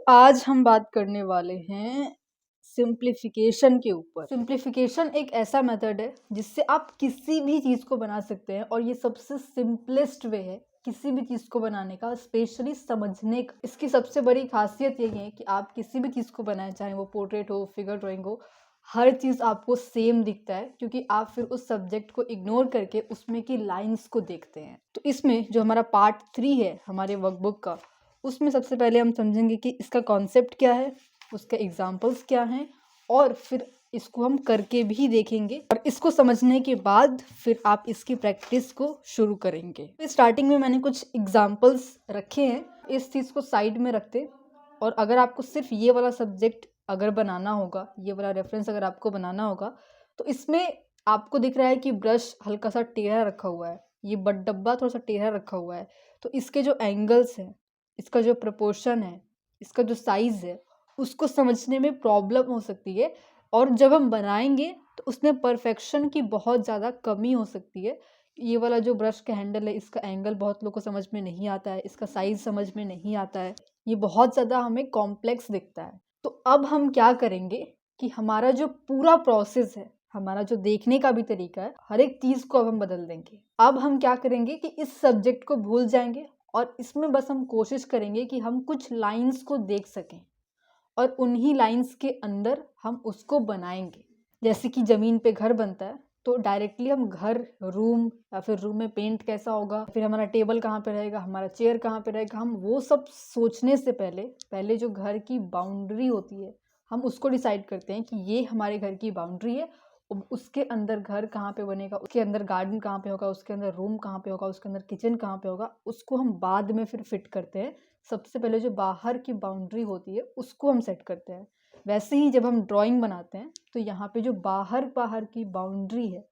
आज हम बात करने वाले हैं सिंप्लीफिकेशन के ऊपर। सिंप्लीफिकेशन एक ऐसा मेथड है जिससे आप किसी भी चीज़ को बना सकते हैं और ये सबसे सिंपलेस्ट वे है किसी भी चीज़ को बनाने का, स्पेशली समझने का। इसकी सबसे बड़ी खासियत यही है कि आप किसी भी चीज़ को बनाएं, चाहे वो पोर्ट्रेट हो, फिगर ड्राइंग हो, हर चीज़ आपको सेम दिखता है क्योंकि आप फिर उस सब्जेक्ट को इग्नोर करके उसमें की लाइंस को देखते हैं। तो इसमें जो हमारा पार्ट 3 है हमारे वर्कबुक का, उसमें सबसे पहले हम समझेंगे कि इसका कॉन्सेप्ट क्या है, उसके एग्जाम्पल्स क्या हैं, और फिर इसको हम करके भी देखेंगे। और इसको समझने के बाद फिर आप इसकी प्रैक्टिस को शुरू करेंगे। तो स्टार्टिंग में मैंने कुछ एग्जाम्पल्स रखे हैं, इस चीज़ को साइड में रखते, और अगर आपको सिर्फ ये वाला सब्जेक्ट अगर बनाना होगा, ये वाला रेफरेंस अगर आपको बनाना होगा, तो इसमें आपको दिख रहा है कि ब्रश हल्का सा टेढ़ा रखा हुआ है, ये बट डब्बा थोड़ा सा टेढ़ा रखा हुआ है। तो इसके जो एंगल्स हैं, इसका जो प्रपोर्शन है, इसका जो साइज़ है, उसको समझने में प्रॉब्लम हो सकती है। और जब हम बनाएंगे तो उसमें परफेक्शन की बहुत ज़्यादा कमी हो सकती है। ये वाला जो ब्रश का हैंडल है, इसका एंगल बहुत लोगों को समझ में नहीं आता है, इसका साइज़ समझ में नहीं आता है, ये बहुत ज़्यादा हमें कॉम्प्लेक्स दिखता है। तो अब हम क्या करेंगे कि हमारा जो पूरा प्रोसेस है, हमारा जो देखने का भी तरीका है, हर एक चीज़ को अब हम बदल देंगे। अब हम क्या करेंगे कि इस सब्जेक्ट को भूल जाएंगे और इसमें बस हम कोशिश करेंगे कि हम कुछ लाइंस को देख सकें और उन्हीं लाइंस के अंदर हम उसको बनाएंगे। जैसे कि ज़मीन पे घर बनता है तो डायरेक्टली हम घर, रूम, या फिर रूम में पेंट कैसा होगा, फिर हमारा टेबल कहाँ पे रहेगा, हमारा चेयर कहाँ पे रहेगा, हम वो सब सोचने से पहले जो घर की बाउंड्री होती है, हम उसको डिसाइड करते हैं कि ये हमारे घर की बाउंड्री है। उसके अंदर घर कहाँ पे बनेगा, उसके अंदर गार्डन कहाँ पे होगा, उसके अंदर रूम कहाँ पे होगा, उसके अंदर किचन कहाँ पे होगा, उसको हम बाद में फिर फिट करते हैं। सबसे पहले जो बाहर की बाउंड्री होती है उसको हम सेट करते हैं। वैसे ही जब हम ड्राइंग बनाते हैं तो यहाँ पे जो बाहर की बाउंड्री है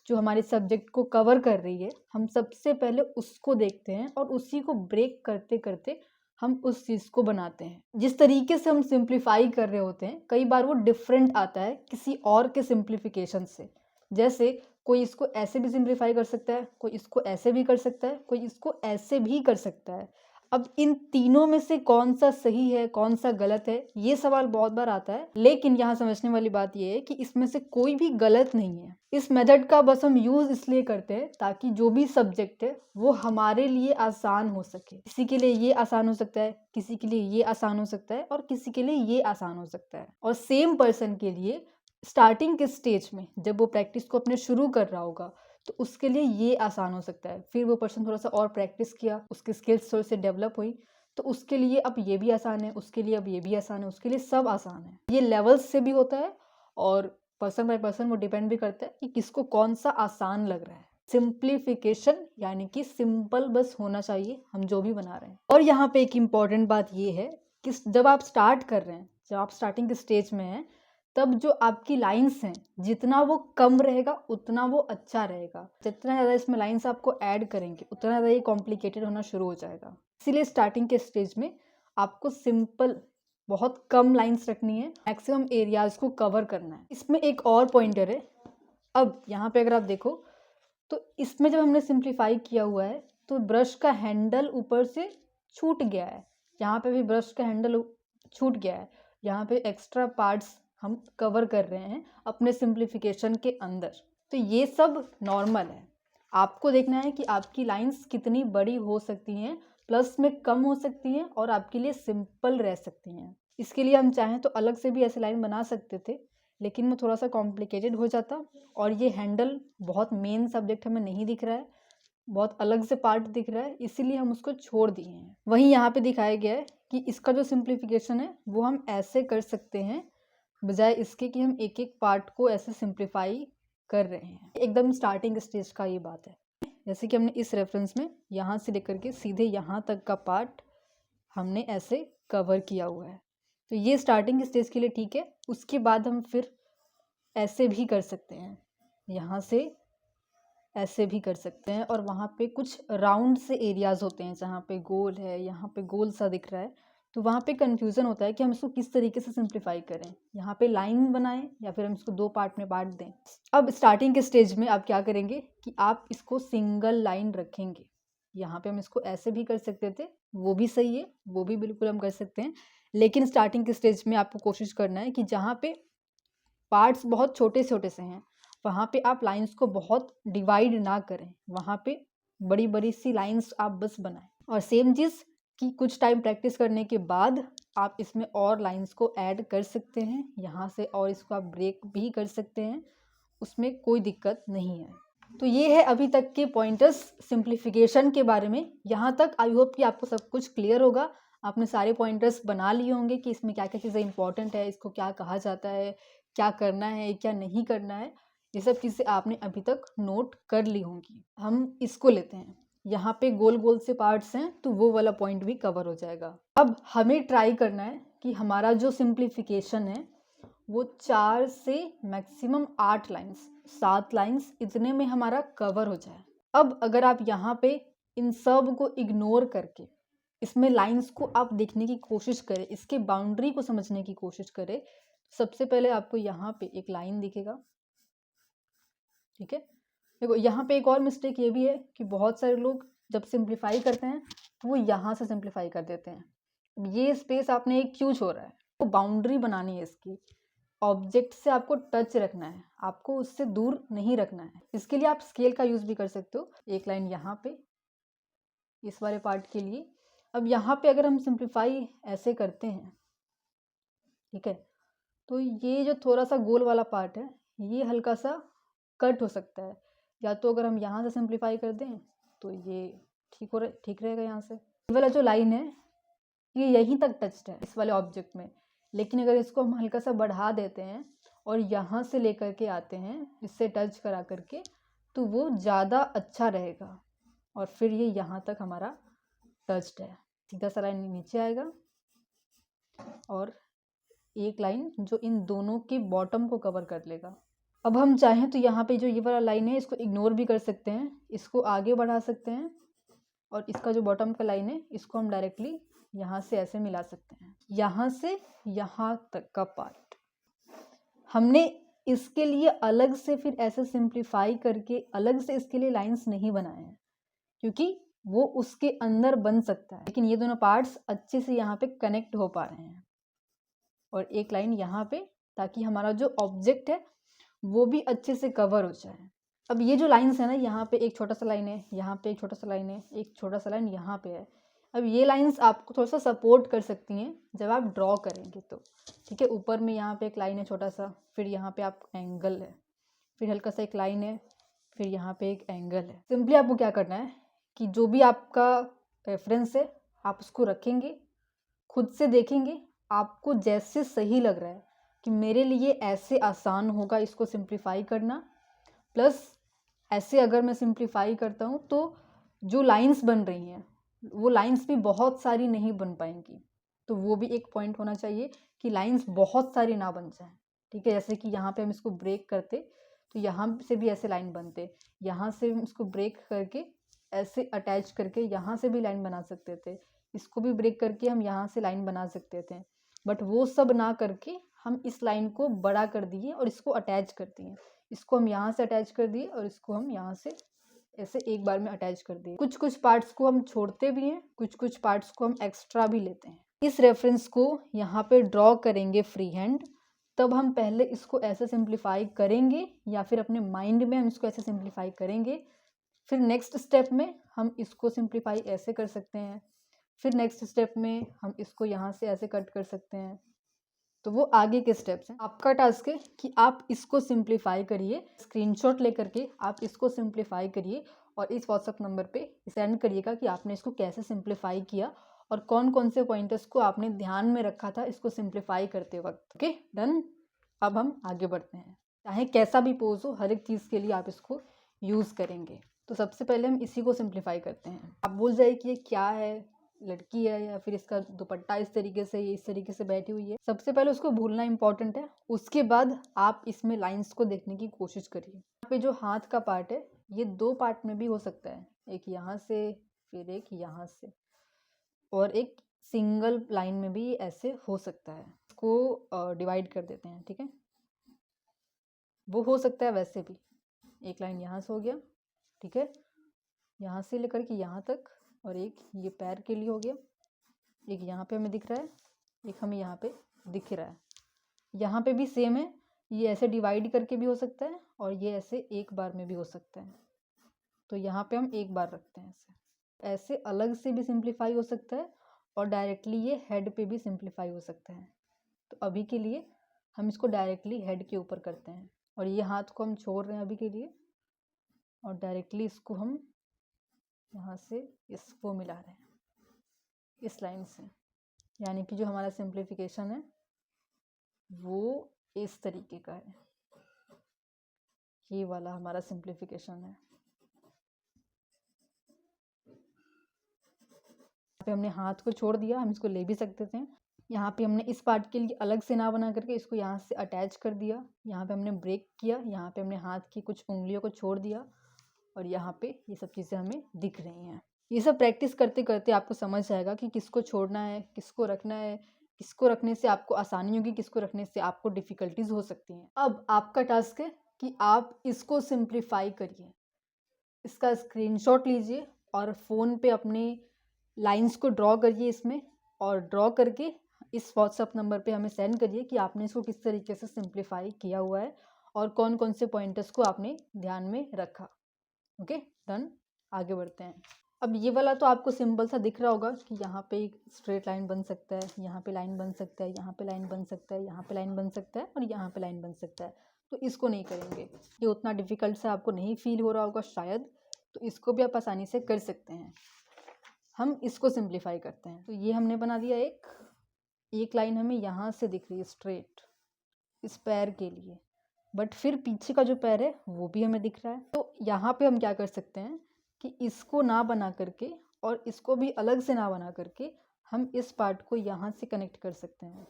जो हमारे सब्जेक्ट को कवर कर रही है, हम सबसे पहले उसको देखते हैं और उसी को ब्रेक करते करते हम उस चीज़ को बनाते हैं। जिस तरीके से हम सिंप्लीफाई कर रहे होते हैं, कई बार वो डिफरेंट आता है किसी और के सिंप्लीफिकेशन से। जैसे कोई इसको ऐसे भी सिंप्लीफाई कर सकता है, कोई इसको ऐसे भी कर सकता है, कोई इसको ऐसे भी कर सकता है। अब इन तीनों में से कौन सा सही है, कौन सा गलत है, ये सवाल बहुत बार आता है। लेकिन यहाँ समझने वाली बात ये है कि इसमें से कोई भी गलत नहीं है। इस मेथड का बस हम यूज़ इसलिए करते हैं ताकि जो भी सब्जेक्ट है वो हमारे लिए आसान हो सके। किसी के लिए ये आसान हो सकता है, किसी के लिए ये आसान हो सकता है, और किसी के लिए ये आसान हो सकता है। और सेम पर्सन के लिए स्टार्टिंग के स्टेज में जब वो प्रैक्टिस को अपने शुरू कर रहा होगा तो उसके लिए ये आसान हो सकता है। फिर वो पर्सन थोड़ा सा और प्रैक्टिस किया, उसकी स्किल्स थोड़ी सी डेवलप हुई, तो उसके लिए अब ये भी आसान है, उसके लिए अब ये भी आसान है, उसके लिए सब आसान है। ये लेवल्स से भी होता है और पर्सन बाय पर्सन वो डिपेंड भी करता है कि किसको कौन सा आसान लग रहा है। सिंप्लीफिकेशन यानी कि सिंपल बस होना चाहिए हम जो भी बना रहे हैं। और यहाँ पे एक इम्पॉर्टेंट बात ये है कि जब आप स्टार्ट कर रहे हैं, जब आप स्टार्टिंग के स्टेज में हैं, तब जो आपकी लाइंस हैं जितना वो कम रहेगा उतना वो अच्छा रहेगा। जितना ज़्यादा इसमें लाइंस आपको ऐड करेंगे उतना ज़्यादा ये कॉम्प्लिकेटेड होना शुरू हो जाएगा। इसीलिए स्टार्टिंग के स्टेज में आपको सिंपल, बहुत कम लाइंस रखनी है, मैक्सिमम एरियाज को कवर करना है। इसमें एक और पॉइंटर है। अब यहाँ पे अगर आप देखो तो इसमें जब हमने सिंप्लीफाई किया हुआ है तो ब्रश का हैंडल ऊपर से छूट गया है, यहाँ पे भी ब्रश का हैंडल छूट गया है, यहाँ पे एक्स्ट्रा पार्ट्स हम कवर कर रहे हैं अपने सिंप्लीफिकेशन के अंदर। तो ये सब नॉर्मल है। आपको देखना है कि आपकी लाइंस कितनी बड़ी हो सकती हैं, प्लस में कम हो सकती हैं, और आपके लिए सिंपल रह सकती हैं। इसके लिए हम चाहें तो अलग से भी ऐसे लाइन बना सकते थे, लेकिन वो थोड़ा सा कॉम्प्लिकेटेड हो जाता। और ये हैंडल बहुत मेन सब्जेक्ट हमें नहीं दिख रहा है, बहुत अलग से पार्ट दिख रहा है, इसीलिए हम उसको छोड़ दिए हैं। वहीं यहाँ पे दिखाया गया है कि इसका जो सिंप्लीफिकेशन है वो हम ऐसे कर सकते हैं, बजाय इसके कि हम एक एक पार्ट को ऐसे सिंप्लीफाई कर रहे हैं। एकदम स्टार्टिंग स्टेज का ये बात है। जैसे कि हमने इस रेफरेंस में यहाँ से लेकर के सीधे यहाँ तक का पार्ट हमने ऐसे कवर किया हुआ है, तो ये स्टार्टिंग स्टेज के लिए ठीक है। उसके बाद हम फिर ऐसे भी कर सकते हैं, यहाँ से ऐसे भी कर सकते हैं, और वहाँ पे कुछ राउंड से एरियाज होते हैं जहाँ पे गोल है, यहाँ पे गोल सा दिख रहा है, तो वहाँ पे कन्फ्यूज़न होता है कि हम इसको किस तरीके से सिंप्लीफाई करें, यहाँ पे लाइन बनाएं या फिर हम इसको दो पार्ट में बांट दें। अब स्टार्टिंग के स्टेज में आप क्या करेंगे कि आप इसको सिंगल लाइन रखेंगे। यहाँ पे हम इसको ऐसे भी कर सकते थे, वो भी सही है, वो भी बिल्कुल हम कर सकते हैं, लेकिन स्टार्टिंग के स्टेज में आपको कोशिश करना है कि जहाँ पे पार्ट्स बहुत छोटे छोटे से हैं वहाँ पे आप लाइंस को बहुत डिवाइड ना करें, वहाँ पे बड़ी बड़ी सी लाइंस आप बस बनाएं। और सेम चीज़ कि कुछ टाइम प्रैक्टिस करने के बाद आप इसमें और लाइंस को ऐड कर सकते हैं यहाँ से, और इसको आप ब्रेक भी कर सकते हैं, उसमें कोई दिक्कत नहीं है। तो ये है अभी तक के पॉइंटर्स सिंप्लीफिकेशन के बारे में। यहाँ तक आई होप कि आपको सब कुछ क्लियर होगा, आपने सारे पॉइंटर्स बना लिए होंगे कि इसमें क्या क्या चीज़ें इंपॉर्टेंट है, इसको क्या कहा जाता है, क्या करना है क्या नहीं करना है, ये सब चीज़ें आपने अभी तक नोट कर ली होंगी। हम इसको लेते हैं, यहाँ पे गोल गोल से पार्ट्स हैं तो वो वाला पॉइंट भी कवर हो जाएगा। अब हमें ट्राई करना है कि हमारा जो सिंप्लीफिकेशन है वो 4 से मैक्सिमम 8 लाइंस, 7 लाइंस इतने में हमारा कवर हो जाए। अब अगर आप यहाँ पे इन सब को इग्नोर करके इसमें लाइंस को आप देखने की कोशिश करें, इसके बाउंड्री को समझने की कोशिश करें, सबसे पहले आपको यहाँ पे एक लाइन दिखेगा, ठीक है। देखो यहाँ पे एक और मिस्टेक ये भी है कि बहुत सारे लोग जब सिंप्लीफाई करते हैं तो वो यहाँ से सिंप्लीफाई कर देते हैं। ये स्पेस आपने एक क्यों छोड़ रहा है, तो बाउंड्री बनानी है इसकी, ऑब्जेक्ट से आपको टच रखना है, आपको उससे दूर नहीं रखना है। इसके लिए आप स्केल का यूज़ भी कर सकते हो। एक लाइन यहाँ पे इस वाले पार्ट के लिए। अब यहाँ पे अगर हम सिंप्लीफाई ऐसे करते हैं, ठीक है, तो ये जो थोड़ा सा गोल वाला पार्ट है ये हल्का सा कट हो सकता है, या तो अगर हम यहाँ से सिंप्लीफाई कर दें तो ये ठीक रहेगा यहाँ से। ये वाला जो लाइन है ये यहीं तक टच्ड है इस वाले ऑब्जेक्ट में, लेकिन अगर इसको हम हल्का सा बढ़ा देते हैं और यहाँ से लेकर के आते हैं इससे टच करा करके, तो वो ज़्यादा अच्छा रहेगा। और फिर ये यहाँ तक हमारा टच्ड है, सीधा सा लाइन नीचे आएगा और एक लाइन जो इन दोनों के बॉटम को कवर कर लेगा। अब हम चाहें तो यहाँ पे जो ये वाला लाइन है इसको इग्नोर भी कर सकते हैं, इसको आगे बढ़ा सकते हैं, और इसका जो बॉटम का लाइन है इसको हम डायरेक्टली यहाँ से ऐसे मिला सकते हैं। यहाँ से यहाँ तक का पार्ट हमने इसके लिए अलग से फिर ऐसे सिंप्लीफाई करके अलग से इसके लिए लाइंस नहीं बनाए हैं, क्योंकि वो उसके अंदर बन सकता है, लेकिन ये दोनों पार्ट्स अच्छे से यहाँ पे कनेक्ट हो पा रहे हैं। और एक लाइन यहाँ पे, ताकि हमारा जो ऑब्जेक्ट है वो भी अच्छे से कवर हो जाए। अब ये जो लाइंस है ना, यहाँ पे एक छोटा सा लाइन है, यहाँ पे एक छोटा सा लाइन है, एक छोटा सा लाइन यहाँ पे है। अब ये लाइंस आपको थोड़ा सा सपोर्ट कर सकती हैं जब आप ड्रॉ करेंगे तो, ठीक है। ऊपर में यहाँ पे एक लाइन है छोटा सा, फिर यहाँ पे आप एंगल है, फिर हल्का सा एक लाइन है, फिर यहाँ पे एक एंगल है। सिंपली आपको क्या करना है कि जो भी आपका रेफरेंस है आप उसको रखेंगे, खुद से देखेंगे आपको जैसे सही लग रहा है कि मेरे लिए ऐसे आसान होगा इसको सिंप्लीफाई करना, प्लस ऐसे अगर मैं सिंप्लीफाई करता हूँ तो जो लाइंस बन रही हैं वो लाइंस भी बहुत सारी नहीं बन पाएंगी। तो वो भी एक पॉइंट होना चाहिए कि लाइंस बहुत सारी ना बन जाए, ठीक है। जैसे कि यहाँ पे हम इसको ब्रेक करते तो यहाँ से भी ऐसे लाइन बनते, यहाँ से हम इसको ब्रेक करके ऐसे अटैच करके यहाँ से भी लाइन बना सकते थे, इसको भी ब्रेक करके हम यहाँ से लाइन बना सकते थे, बट वो सब ना करके हम इस लाइन को बड़ा कर दिए और इसको अटैच कर दिए। इसको हम यहाँ से अटैच कर दिए और इसको हम यहाँ से ऐसे एक बार में अटैच कर दिए। कुछ कुछ पार्ट्स को हम छोड़ते भी हैं, कुछ कुछ पार्ट्स को हम एक्स्ट्रा भी लेते हैं। इस रेफरेंस को यहाँ पे ड्रॉ करेंगे फ्री हैंड, तब हम पहले इसको ऐसे सिंप्लीफाई करेंगे या फिर अपने माइंड में हम इसको ऐसे सिंप्लीफाई करेंगे, फिर नेक्स्ट स्टेप में हम इसको सिंप्लीफाई ऐसे कर सकते हैं, फिर नेक्स्ट स्टेप में हम इसको यहाँ से ऐसे कट कर सकते हैं। तो वो आगे के स्टेप्स हैं। आपका टास्क है कि आप इसको सिंप्लीफाई करिए, स्क्रीनशॉट लेकर के आप इसको सिंप्लीफाई करिए और इस व्हाट्सएप नंबर पे सेंड करिएगा कि आपने इसको कैसे सिंप्लीफाई किया और कौन कौन से पॉइंटर्स को आपने ध्यान में रखा था इसको सिंप्लीफाई करते वक्त। Okay, done. अब हम आगे बढ़ते हैं। चाहे कैसा भी पोज हो, हर एक चीज़ के लिए आप इसको यूज़ करेंगे। तो सबसे पहले हम इसी को सिंप्लीफाई करते हैं। आप बोल जाए कि ये क्या है, लड़की है या फिर इसका दुपट्टा इस तरीके से, ये इस तरीके से बैठी हुई है। सबसे पहले उसको भूलना इंपॉर्टेंट है, उसके बाद आप इसमें लाइंस को देखने की कोशिश करिए। यहाँ पे जो हाथ का पार्ट है ये 2 पार्ट में भी हो सकता है, एक यहाँ से फिर एक यहाँ से, और एक सिंगल लाइन में भी ऐसे हो सकता है। इसको डिवाइड कर देते हैं, ठीक है। वो हो सकता है वैसे भी, एक लाइन यहाँ से हो गया, ठीक है, यहाँ से लेकर के यहाँ तक, और एक ये पैर के लिए हो गया, एक यहाँ पे हमें दिख रहा है एक हमें यहाँ पे दिख रहा है। यहाँ पे भी सेम है, ये ऐसे डिवाइड करके भी हो सकता है और ये ऐसे एक बार में भी हो सकता है। तो यहाँ पे हम एक बार रखते हैं ऐसे। ऐसे अलग से भी सिंप्लीफाई हो सकता है और डायरेक्टली ये हेड पे भी सिंप्लीफाई हो सकता है। तो अभी के लिए हम इसको डायरेक्टली हेड के ऊपर करते हैं और ये हाथ को हम छोड़ रहे हैं अभी के लिए और डायरेक्टली इसको हम यहाँ से इसको मिला रहे हैं इस लाइन से। यानी कि जो हमारा सिंप्लीफिकेशन है वो इस तरीके का है। ये वाला हमारा सिंप्लीफिकेशन है। पे हमने हाथ को छोड़ दिया, हम इसको ले भी सकते थे। यहाँ पे हमने इस पार्ट के लिए अलग से ना बना करके इसको यहाँ से अटैच कर दिया। यहाँ पे हमने ब्रेक किया, यहाँ पे हमने हाथ की कुछ उंगलियों को छोड़ दिया और यहाँ पे ये सब चीज़ें हमें दिख रही हैं। ये सब प्रैक्टिस करते करते आपको समझ आएगा कि किसको छोड़ना है, किसको रखना है, किसको रखने से आपको आसानी होगी, किसको रखने से आपको डिफ़िकल्टीज हो सकती हैं। अब आपका टास्क है कि आप इसको सिंप्लीफाई करिए। इसका स्क्रीनशॉट लीजिए और फ़ोन पे अपने लाइंस को ड्रॉ करिए इसमें, और ड्रॉ करके इस व्हाट्सअप नंबर पे हमें सेंड करिए कि आपने इसको किस तरीके से सिंप्लीफाई किया हुआ है और कौन कौन से पॉइंटर्स को आपने ध्यान में रखा। Okay, done. आगे बढ़ते हैं। अब ये वाला तो आपको सिंपल सा दिख रहा होगा कि यहाँ पे एक स्ट्रेट लाइन बन सकता है, यहाँ पे लाइन बन सकता है, यहाँ पे लाइन बन सकता है, यहाँ पे लाइन बन सकता है और यहाँ पे लाइन बन सकता है। तो इसको नहीं करेंगे, ये उतना डिफ़िकल्ट सा आपको नहीं फील हो रहा होगा शायद, तो इसको भी आप आसानी से कर सकते हैं। हम इसको सिंप्लीफाई करते हैं। तो ये हमने बना दिया एक लाइन हमें यहाँ से दिख रही है स्ट्रेट इस पैर के लिए, बट फिर पीछे का जो पैर है वो भी हमें दिख रहा है। तो यहाँ पे हम क्या कर सकते हैं कि इसको ना बना करके और इसको भी अलग से ना बना करके हम इस पार्ट को यहाँ से कनेक्ट कर सकते हैं।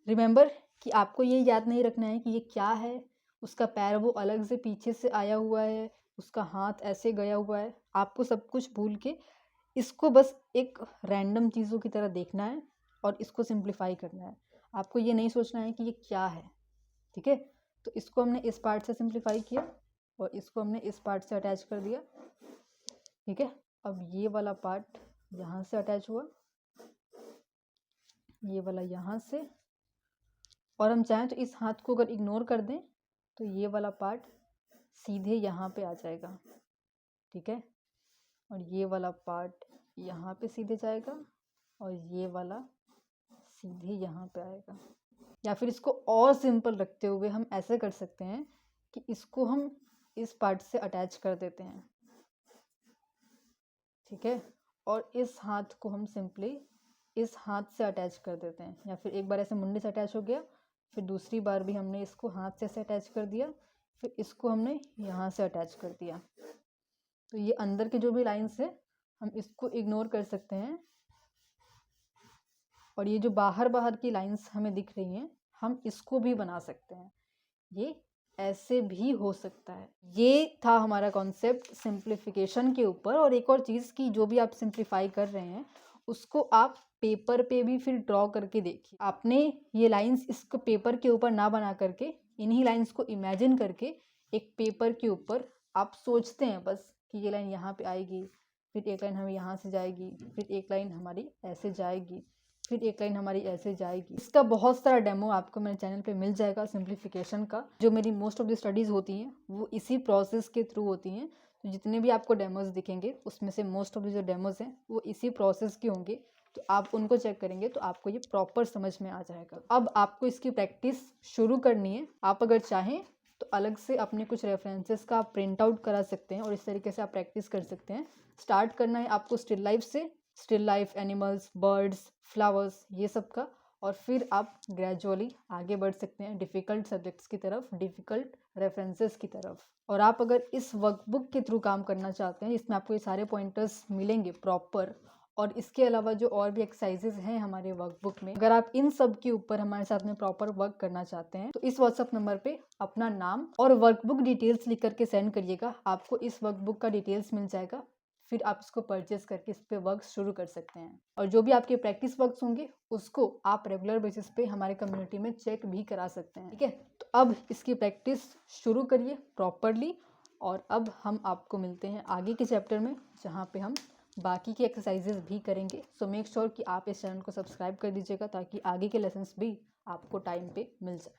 रिमेंबर कि आपको ये याद नहीं रखना है कि ये क्या है, उसका पैर वो अलग से पीछे से आया हुआ है, उसका हाथ ऐसे गया हुआ है। आपको सब कुछ भूल के इसको बस एक रैंडम चीज़ों की तरह देखना है और इसको सिंप्लीफाई करना है। आपको ये नहीं सोचना है कि ये क्या है, ठीक है। तो इसको हमने इस पार्ट से सिंप्लीफाई किया और इसको हमने इस पार्ट से अटैच कर दिया, ठीक है। अब ये वाला पार्ट यहाँ से अटैच हुआ, ये वाला यहाँ से, और हम चाहें तो इस हाथ को अगर इग्नोर कर दें तो ये वाला पार्ट सीधे यहाँ पे आ जाएगा, ठीक है। और ये वाला पार्ट यहाँ पे सीधे जाएगा और ये वाला सीधे यहाँ पे आएगा। या फिर इसको और सिंपल रखते हुए हम ऐसे कर सकते हैं कि इसको हम इस पार्ट से अटैच कर देते हैं, ठीक है। और इस हाथ को हम सिंपली इस हाथ से अटैच कर देते हैं, या फिर एक बार ऐसे मुंडे से अटैच हो गया, फिर दूसरी बार भी हमने इसको हाथ से ऐसे अटैच कर दिया, फिर इसको हमने यहाँ से अटैच कर दिया। तो ये अंदर के जो भी लाइंस है हम इसको इग्नोर कर सकते हैं, और ये जो बाहर बाहर की लाइंस हमें दिख रही हैं हम इसको भी बना सकते हैं। ये ऐसे भी हो सकता है। ये था हमारा कॉन्सेप्ट सिंप्लीफिकेशन के ऊपर। और एक और चीज़ कि जो भी आप सिंप्लीफाई कर रहे हैं उसको आप पेपर पे भी फिर ड्रॉ करके देखिए। आपने ये लाइंस इसको पेपर के ऊपर ना बना करके इन्हीं लाइंस को इमेजिन करके एक पेपर के ऊपर आप सोचते हैं बस कि ये लाइन यहाँ पे आएगी, फिर एक लाइन हमें यहाँ से जाएगी, फिर एक लाइन हमारी ऐसे जाएगी, फिर एक लाइन हमारी ऐसे जाएगी। इसका बहुत सारा डेमो आपको मेरे चैनल पे मिल जाएगा सिंप्लीफिकेशन का। जो मेरी मोस्ट ऑफ द स्टडीज़ होती हैं वो इसी प्रोसेस के थ्रू होती हैं। तो जितने भी आपको डेमोज दिखेंगे उसमें से मोस्ट ऑफ द जो डेमोज हैं वो इसी प्रोसेस के होंगे। तो आप उनको चेक करेंगे तो आपको ये प्रॉपर समझ में आ जाएगा। अब आपको इसकी प्रैक्टिस शुरू करनी है। आप अगर चाहें तो अलग से अपने कुछ रेफरेंसेस का आप प्रिंट आउट करा सकते हैं और इस तरीके से आप प्रैक्टिस कर सकते हैं। स्टार्ट करना है आपको स्टिल लाइफ से, still life, animals, birds, flowers, ये सब का, और फिर आप ग्रेजुअली आगे बढ़ सकते हैं डिफ़िकल्ट सब्जेक्ट्स की तरफ, डिफ़िकल्ट रेफरेंसेस की तरफ। और आप अगर इस वर्कबुक के थ्रू काम करना चाहते हैं इसमें आपको ये सारे पॉइंटर्स मिलेंगे प्रॉपर, और इसके अलावा जो और भी एक्सरसाइजेज हैं हमारे वर्कबुक में, अगर आप इन सब के ऊपर हमारे साथ में प्रॉपर वर्क करना चाहते हैं तो इस व्हाट्सअप नंबर पे अपना नाम और वर्कबुक डिटेल्स लिख करके सेंड करिएगा। आपको इस वर्कबुक का डिटेल्स मिल जाएगा, फिर आप इसको परचेस करके इस पे वर्क शुरू कर सकते हैं। और जो भी आपके प्रैक्टिस वर्क्स होंगे उसको आप रेगुलर बेसिस पे हमारे कम्युनिटी में चेक भी करा सकते हैं, ठीक है। तो अब इसकी प्रैक्टिस शुरू करिए प्रॉपरली, और अब हम आपको मिलते हैं आगे के चैप्टर में जहाँ पे हम बाकी की एक्सरसाइजेज भी करेंगे। सो मेक श्योर कि आप इस चैनल को सब्सक्राइब कर दीजिएगा ताकि आगे के लेसन्स भी आपको टाइम पे मिल जाए।